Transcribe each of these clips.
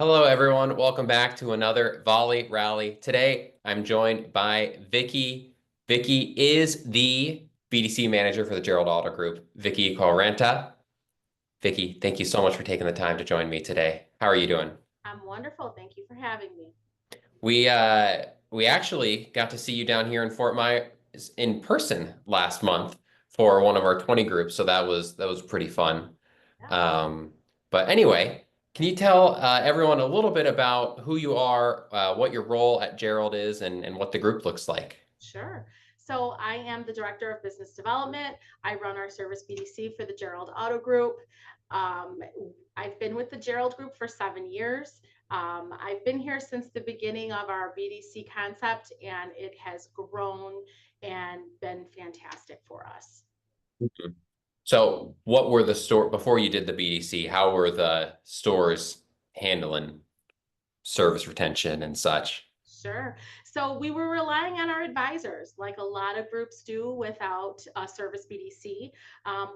Hello, everyone. Welcome back to another Volley Rally. Today, I'm joined by Vicki. Vicki is the BDC manager for the Gerald Auto Group, Vicki Quaranta. Vicki, thank you so much for taking the time to join me today. How are you doing? I'm wonderful. Thank you for having me. We actually got to see you down here in Fort Myers in person last month for one of our 20 groups, so that was pretty fun. Yeah, Um, but anyway, can you tell everyone a little bit about who you are, what your role at Gerald is, and what the group looks like? sure. So I am the director of business development. I run our service BDC for the Gerald Auto Group. Um, I've been with the Gerald Group for 7 years. I've been here since the beginning of our BDC concept, and it has grown and been fantastic for us. Mhm. So, what were the store before you did the BDC? How were the stores handling service retention and such? Sure. So we were relying on our advisors, like a lot of groups do without a service BDC.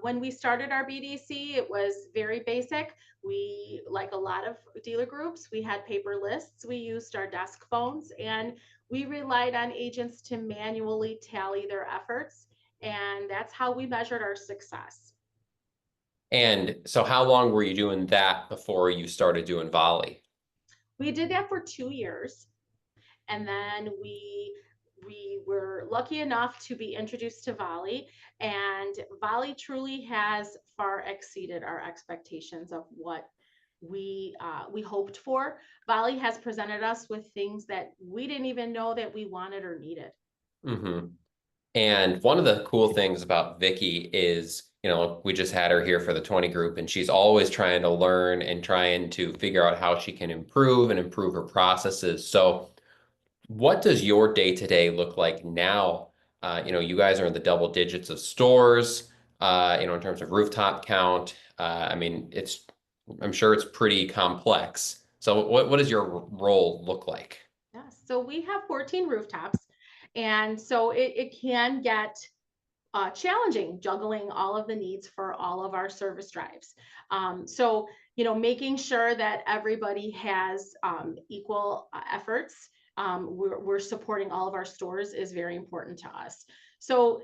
When we started our BDC, it was very basic. We, like a lot of dealer groups, we had paper lists. We used our desk phones, and we relied on agents to manually tally their efforts. And that's how we measured our success. And so, how long were you doing that before you started doing volley? We did that for 2 years. And then we were lucky enough to be introduced to Volley, and Volley truly has far exceeded our expectations of what we hoped for. Volley has presented us with things that we didn't even know that we wanted or needed. Hmm. And one of the cool things about Vicky is, we just had her here for the 20 group, and she's always trying to learn and trying to figure out how she can improve and improve her processes. So, what does your day-to-day look like now? You guys are in the double digits of stores, in terms of rooftop count. I mean, I'm sure it's pretty complex. So, what does your role look like? Yes. So we have 14 rooftops. And so it can get challenging juggling all of the needs for all of our service drives. Making sure that everybody has equal efforts. We're supporting all of our stores is very important to us. So,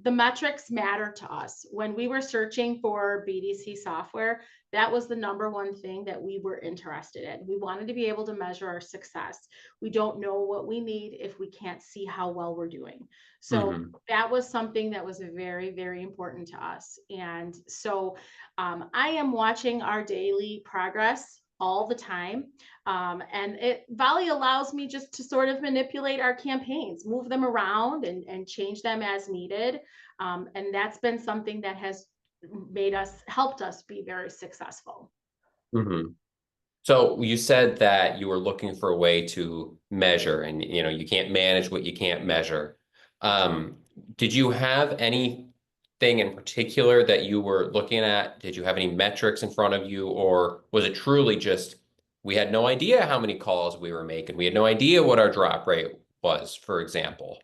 the metrics matter to us. When we were searching for BDC software, that was the number one thing that we were interested in. We wanted to be able to measure our success. We don't know what we need if we can't see how well we're doing. So Hmm. that was something that was very, very important to us. And so I am watching our daily progress all the time. Volley allows me just to sort of manipulate our campaigns, move them around and change them as needed. And that's been something that has helped us be very successful. Hmm. So you said that you were looking for a way to measure, and you can't manage what you can't measure. Yes. Um, did you have anything in particular that you were looking at? Did you have any metrics in front of you, or was it truly just we had no idea how many calls we were making? We had no idea what our drop rate was, for example.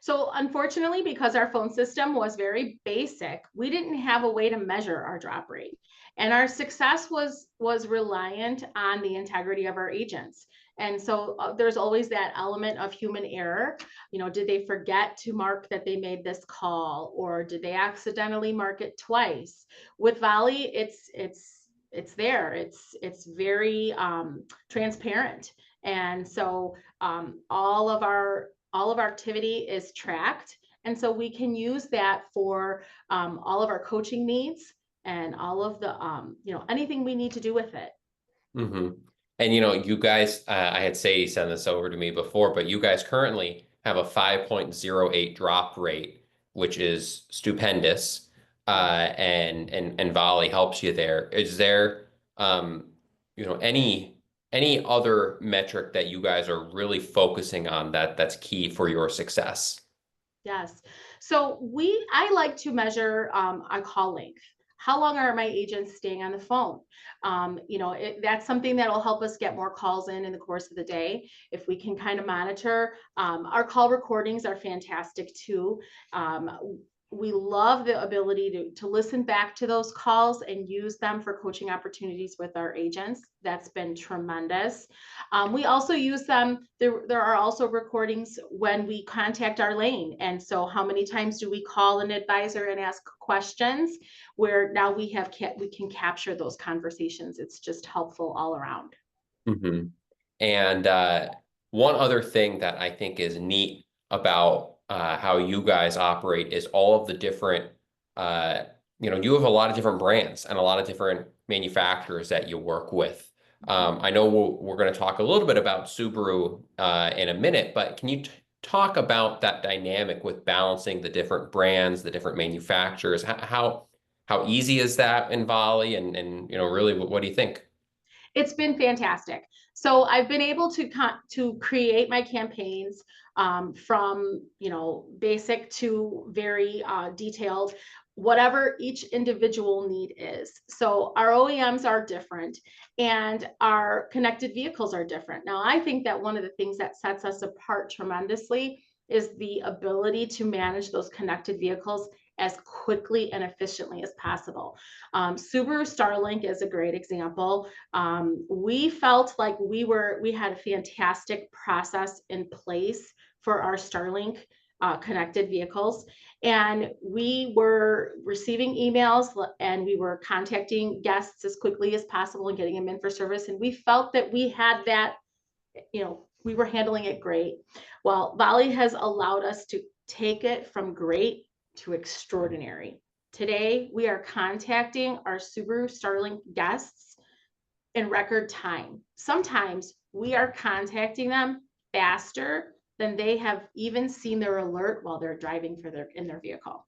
So unfortunately, because our phone system was very basic, we didn't have a way to measure our drop rate. And our success was reliant on the integrity of our agents. And so there's always that element of human error. Did they forget to mark that they made this call, or did they accidentally mark it twice? With Volley, it's there. It's very transparent. And so all of our activity is tracked. And so we can use that for all of our coaching needs and all of the, anything we need to do with it. Hmm. And you guys, I had Sadie send this over to me before, but you guys currently have a 5.08 drop rate, which is stupendous. Yeah. And Volley helps you there. Is there, any other metric that you guys are really focusing on that's key for your success? Yes. So I like to measure our call length. How long are my agents staying on the phone? That's something that will help us get more calls in the course of the day. If we can kind of monitor, our call recordings are fantastic too. we love the ability to listen back to those calls and use them for coaching opportunities with our agents. That's been tremendous. We also use them. There are also recordings when we contact our lane. And so how many times do we call an advisor and ask questions, where now we can capture those conversations. It's just helpful all around. Hmm. And one other thing that I think is neat about how you guys operate is all of the different, uh, you have a lot of different brands and a lot of different manufacturers that you work with. I know we're going to talk a little bit about Subaru in a minute, but can you talk about that dynamic with balancing the different brands, the different manufacturers? How easy is that in Volley? And really, what do you think? It's been fantastic. So I've been able to create my campaigns from basic to very detailed, whatever each individual need is. So our OEMs are different, and our connected vehicles are different. Now, I think that one of the things that sets us apart tremendously is the ability to manage those connected vehicles as quickly and efficiently as possible. Subaru Starlink is a great example. We felt like we had a fantastic process in place for our Starlink connected vehicles, and we were receiving emails and we were contacting guests as quickly as possible and getting them in for service, and we felt that we had that, we were handling it great. Well, Volley has allowed us to take it from great to extraordinary. Today we are contacting our Subaru Starlink guests in record time. Sometimes we are contacting them faster than they have even seen their alert while they're driving in their vehicle.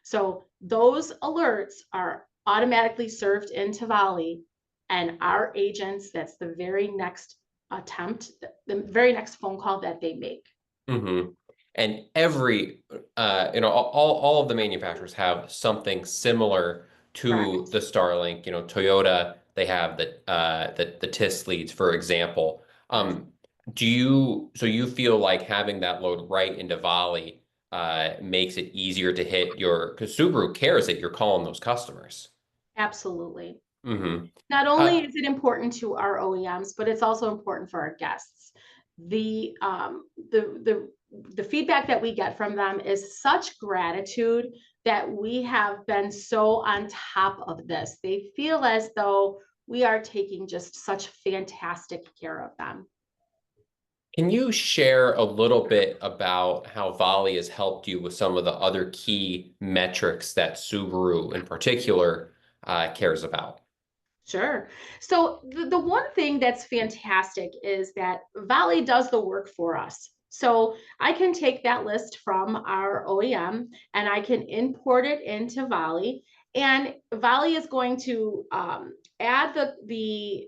So those alerts are automatically served into Volley, and our agents, that's the very next attempt, the very next phone call that they make. Hmm. And every, all of the manufacturers have something similar to Correct. the Starlink. Toyota, they have the TIS leads, for example. Yes, So you feel like having that load right into Volley makes it easier to hit because Subaru cares that you're calling those customers. absolutely. Hmm. Not only Uh, is it important to our OEMs, but it's also important for our guests. The the feedback that we get from them is such gratitude that we have been so on top of this. They feel as though we are taking just such fantastic care of them. Can you share a little bit about how Volley has helped you with some of the other key metrics that Subaru in particular cares about? Sure. So the one thing that's fantastic is that Volley does the work for us. So I can take that list from our OEM and I can import it into Volley, and Volley is going to add the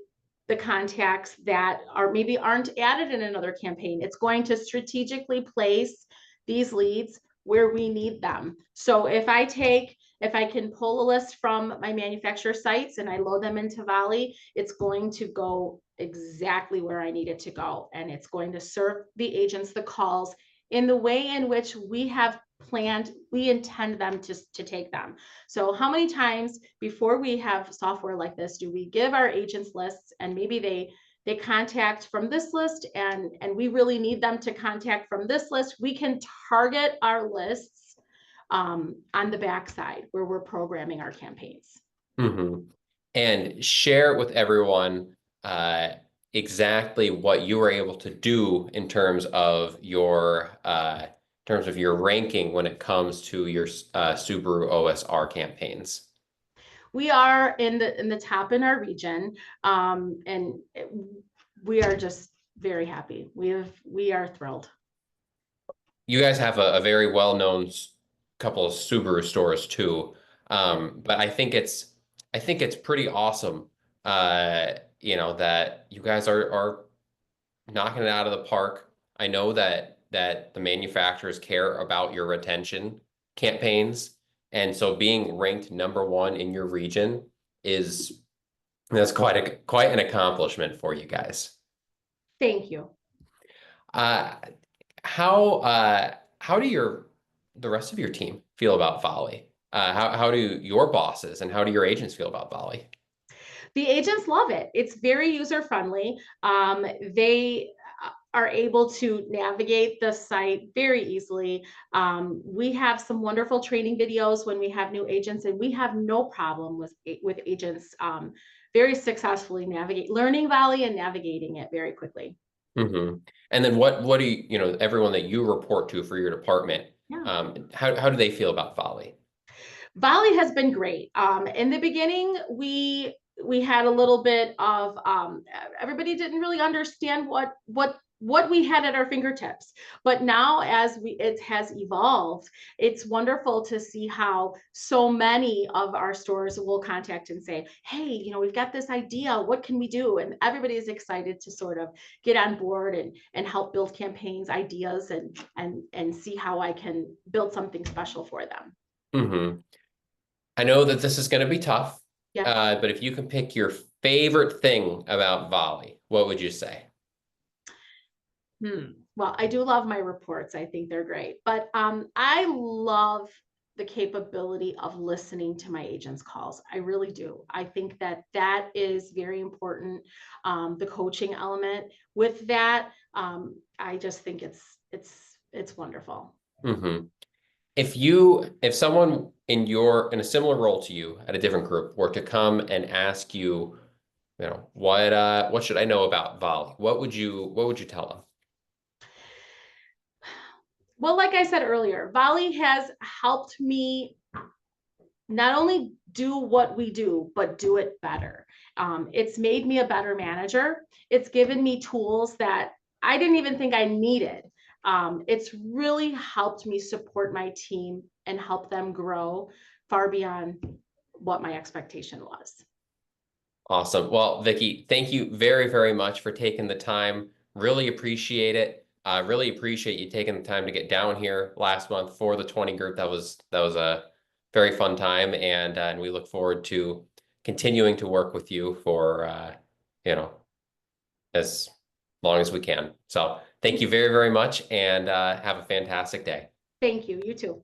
contacts that are maybe aren't added in another campaign. It's going to strategically place these leads where we need them. So if I can pull a list from my manufacturer sites and I load them into Volley, it's going to go exactly where I need it to go. And it's going to serve the agents the calls in the way in which we have planned, we intend them to take them. So how many times before we have software like this do we give our agents lists, and maybe they contact from this list, and we really need them to contact from this list? We can target our lists on the backside where we're programming our campaigns. Hmm. And share with everyone uh, exactly what you were able to do in terms of your ranking when it comes to your Subaru OSR campaigns. We are in the top in our region, and we are just very happy. We are thrilled. You guys have a very well-known couple of Subaru stores too. But I think it's pretty awesome, that you guys are knocking it out of the park. I know that the manufacturers care about your retention campaigns, and so being ranked number one in your region is that's quite an accomplishment for you guys. Thank you. Uh, how do your the rest of your team feel about Volley? How do your bosses and how do your agents feel about Volley? The agents love it. It's very user friendly. They are able to navigate the site very easily. We have some wonderful training videos when we have new agents, and we have no problem with agents very successfully learning Volley and navigating it very quickly. Hmm. And then what do you, everyone that you report to for your department, Yeah. how do they feel about Volley? Volley has been great. In the beginning, we had a little bit of everybody didn't really understand what we had at our fingertips. But now, as it has evolved, it's wonderful to see how so many of our stores will contact and say, "Hey, we've got this idea. What can we do?" And everybody is excited to sort of get on board and help build campaigns, ideas, and see how I can build something special for them. Hmm. I know that this is going to be tough, Yeah. but if you can pick your favorite thing about Volley, what would you say? Well, I do love my reports. I think they're great. But I love the capability of listening to my agents' calls. I really do. I think that that is very important. The coaching element with that, I just think it's wonderful. Hmm. If someone in a similar role to you at a different group were to come and ask you, what should I know about Volley? What would you tell them? Well, like I said earlier, Volley has helped me not only do what we do, but do it better. It's made me a better manager. It's given me tools that I didn't even think I needed. It's really helped me support my team and help them grow far beyond what my expectation was. Awesome. Well, Vicki, thank you very, very much for taking the time. Really appreciate it. I really appreciate you taking the time to get down here last month for the 20 group. That was a very fun time, and we look forward to continuing to work with you for you know as long as we can. So thank you very, very much, and have a fantastic day. Thank you. You too.